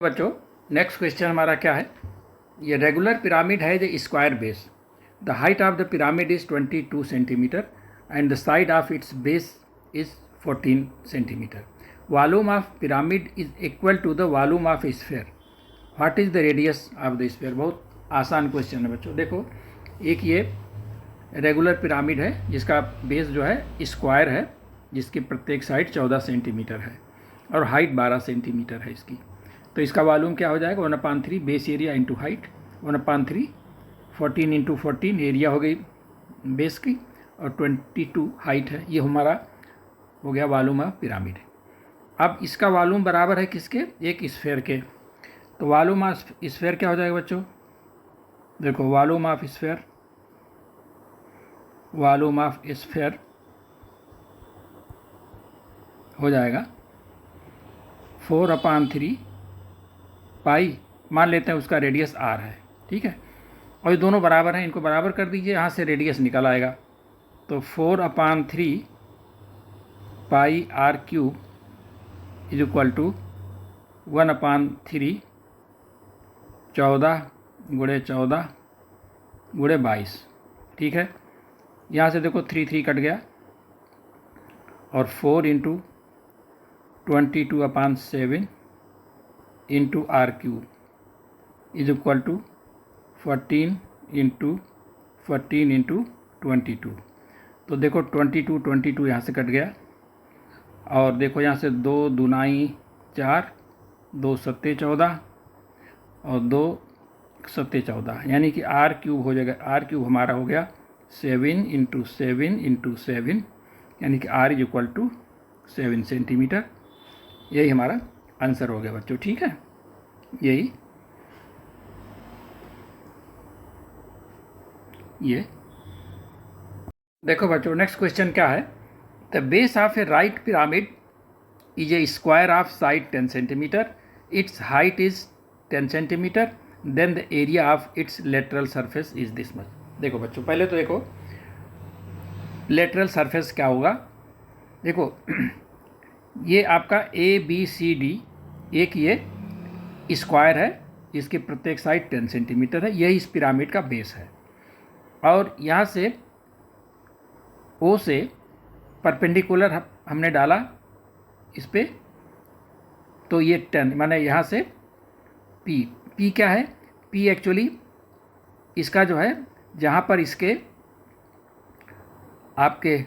बच्चों next question हमारा क्या है। ये रेगुलर पिरामिड है the square base. The height of the pyramid is 22 centimetre and the side of its base is 14 centimetre. Volume of pyramid is equal to the volume of sphere. What is the radius of the sphere. बहुत आसान question है बच्चों। देखो, एक ये regular pyramid है जिसका base जो है स्क्वायर है, जिसकी प्रत्येक साइड 14 सेंटीमीटर है और हाइट 12 सेंटीमीटर है इसकी। तो इसका वॉल्यूम क्या हो जाएगा, 1/3 base area into height, 1/3 14 into 14 area हो गई बेस की, और 22 हाइट है। ये हमारा हो गया वॉल्यूम ऑफ पिरामिड। अब इसका वॉल्यूम बराबर है किसके, एक स्फीयर के। तो वॉल्यूम ऑफ स्फीयर क्या हो जाएगा बच्चों, देखो volume of sphere, volume of sphere हो जाएगा 4/3 पाई, मान लेते हैं उसका रेडियस r है, ठीक है। और ये दोनों बराबर हैं, इनको बराबर कर दीजिए, यहाँ से रेडियस निकल आएगा। तो 4/3 पाई r³ इज इक्वल टू 1/3 14 गुणे 14 गुणे 22, ठीक है। यहाँ से देखो 3 कट गया, और 4 into 22/7 into r³ is equal to 14 into 14 into 22। तो देखो 22 यहाँ से कट गया, और देखो यहाँ से 2 दूनाई 4, 2 सत्ते 14 और 2 सत्ते 14, यानी कि r³ हो जाएगा। r³ हमारा हो गया 7 इंटू 7 इंटू 7, यानी कि r is equal to 7 centimetre. यही हमारा आंसर हो गया बच्चों, ठीक है। यही ये देखो बच्चों, नेक्स्ट क्वेश्चन क्या है। The base of a right pyramid is a square of side 10 centimetre, its height is 10 centimetre, then the area of its lateral surface is this much. देखो बच्चों, पहले तो देखो लेटरल सरफेस क्या होगा। देखो ये आपका ABCD एक ये स्क्वायर है जिसकी प्रत्येक साइड 10 सेंटीमीटर है, यही इस पिरामिड का बेस है। और यहाँ से O से परपेंडिकुलर हमने डाला इस पे, तो ये 10 माने यहाँ से P क्या है, P एक्चुअली इसका जो है, जहाँ पर इसके आपके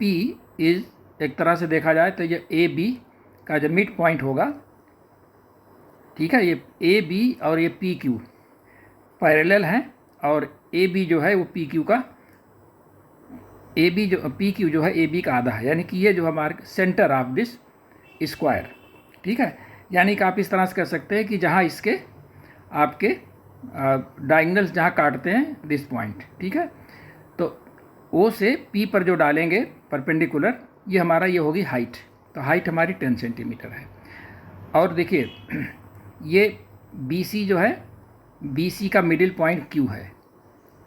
P इज एक तरह से देखा जाए तो ये AB का जो मिड पॉइंट होगा, ठीक है। ये AB और ये PQ पैरेलल हैं, और AB जो है वो PQ का, AB जो PQ जो है AB का आधा है, यानी कि ये जो हमारे सेंटर ऑफ दिस स्क्वायर, ठीक है। यानी कि आप इस तरह से कह सकते हैं कि जहाँ इसके आपके डायगोनल्स जहाँ काटते हैं दिस पॉइंट, ठीक है। तो O से P पर जो डालेंगे परपेंडिकुलर, ये हमारा ये होगी हाइट। तो हाइट हमारी 10 सेंटीमीटर है। और देखिए ये BC जो है, BC का मिडिल पॉइंट Q है,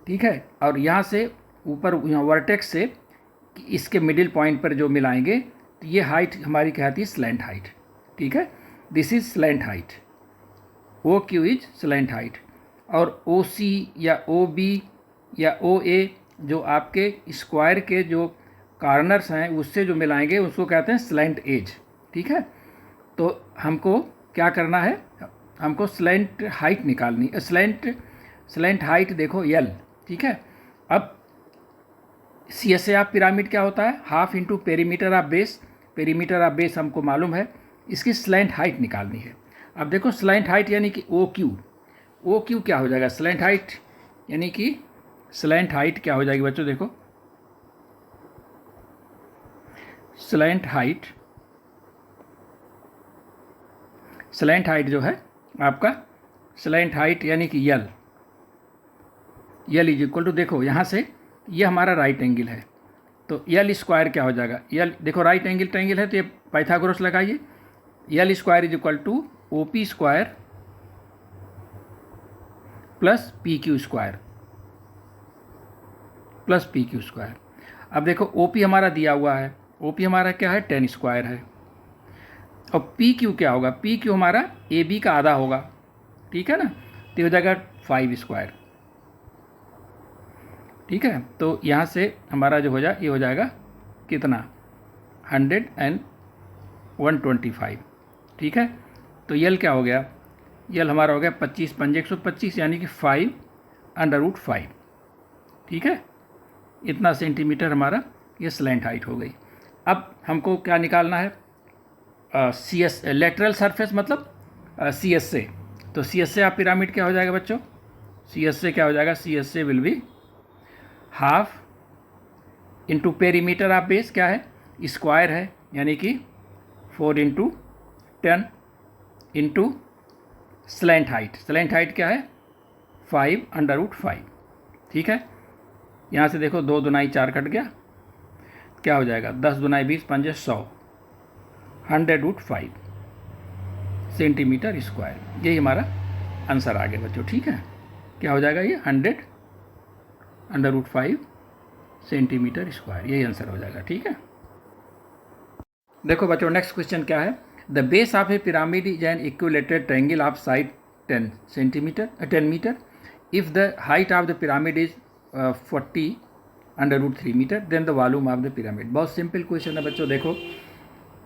ठीक है। और यहाँ से ऊपर यहाँ वर्टेक्स से इसके मिडिल पॉइंट पर जो मिलाएंगे, तो ये हाइट हमारी कहती है स्लैंट हाइट, ठीक है। This is slant height, OQ is slant height. और OC या OB या OA जो आपके स्क्वायर के जो कॉर्नर्स हैं उससे जो मिलाएंगे उसको कहते हैं स्लैंट एज, ठीक है। तो हमको क्या करना है, हमको स्लैंट हाइट निकालनी, स्लैंट हाइट देखो L, ठीक है। अब CSA ऑफ पिरामिड क्या होता है, half into perimeter of base. Perimeter of base हमको मालूम है, इसकी स्लैंट हाइट निकालनी है। अब देखो स्लैंट हाइट यानी कि OQ क्या हो जाएगा, स्लैंट हाइट यानी कि स्लैंट हाइट क्या हो जाएगी बच्चों, देखो स्लैंट हाइट जो है आपका, स्लैंट हाइट यानी कि L इज इक्वल टू, देखो यहाँ से ये हमारा राइट एंगल है, तो L स्क्वायर क्या हो जाएगा, L देखो राइट एंगल ट्रायंगल है तो ये पाइथागोरस लगाइए। L square is equal to OP square plus PQ square. अब देखो OP हमारा दिया हुआ है, OP हमारा क्या है, 10 स्क्वायर है। और पी क्यू क्या होगा, पी क्यू हमारा ए बी का आधा होगा, ठीक है ना, तो हो जाएगा 5 स्क्वायर, ठीक है। तो यहाँ से हमारा जो हो जाए ये हो जाएगा कितना 125, ठीक है। तो यल क्या हो गया, यल हमारा हो गया 25 पंजे 125 यानी कि 5√5, ठीक है। इतना सेंटीमीटर हमारा ये स्लैंट हाइट हो गई। अब हमको क्या निकालना है, सी एस लेटरल सरफेस मतलब सी एस से। तो सी एस से आप पिरामिड क्या हो जाएगा बच्चों, सी एस से क्या हो जाएगा, सी एस से will be half into perimeter of base क्या है, स्क्वायर है, यानी कि 4×10 into slant height, slant height क्या है 5√5, ठीक है। यहाँ से देखो 2 दुनाई 4 कट गया, क्या हो जाएगा 10 दुनाई 20 पंजे 100, 100√5 सेंटीमीटर स्क्वायर, यही हमारा आंसर आ गया बच्चों, ठीक है। क्या हो जाएगा ये 100√5 सेंटीमीटर स्क्वायर, यही आंसर हो जाएगा, ठीक है। देखो बच्चों नेक्स्ट क्वेश्चन क्या है, the base of a pyramid is an equilateral triangle of side 10 metre if the height of the pyramid is 40√3 metre then the volume of the pyramid. बहुत सिंपल क्वेश्चन है बच्चों। देखो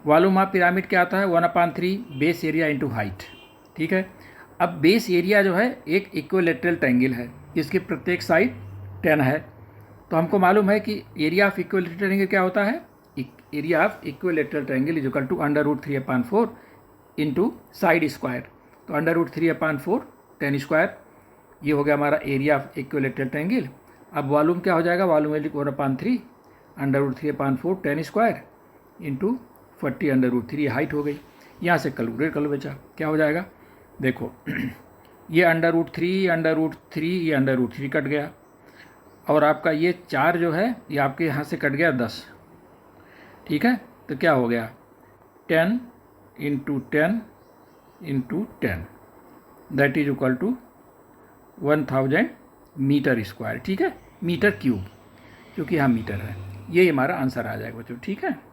वॉल्यूम ऑफ पिरामिड क्या आता है 1/3 base area into height, ठीक है। अब बेस एरिया जो है एक इक्विलेटरल ट्रायंगल है जिसकी प्रत्येक साइड 10 है, तो हमको मालूम है कि एरिया ऑफ इक्विलेटरल ट्रायंगल क्या होता है, area of equilateral triangle is equal to √3/4 into side square. तो √3/4 10 स्क्वायर, ये हो गया हमारा एरिया ऑफ इक्विलेटरल ट्रायंगल। अब वॉल्यूम क्या हो जाएगा, volume is 1/3 √3/4 10 square into 40√3 height हो गई। यहाँ से कैलकुलेट कर लो बच्चा, क्या हो जाएगा, देखो ये √3 ये √3 कट गया, और आपका ये 4 जो है ये आपके यहाँ से कट गया 10, ठीक है। तो क्या हो गया 10 × 10 × 10 that is equal to 1000 metre square, ठीक है, मीटर क्यूब, क्योंकि यहाँ मीटर है, ये हमारा आंसर आ जाएगा बच्चों, ठीक है।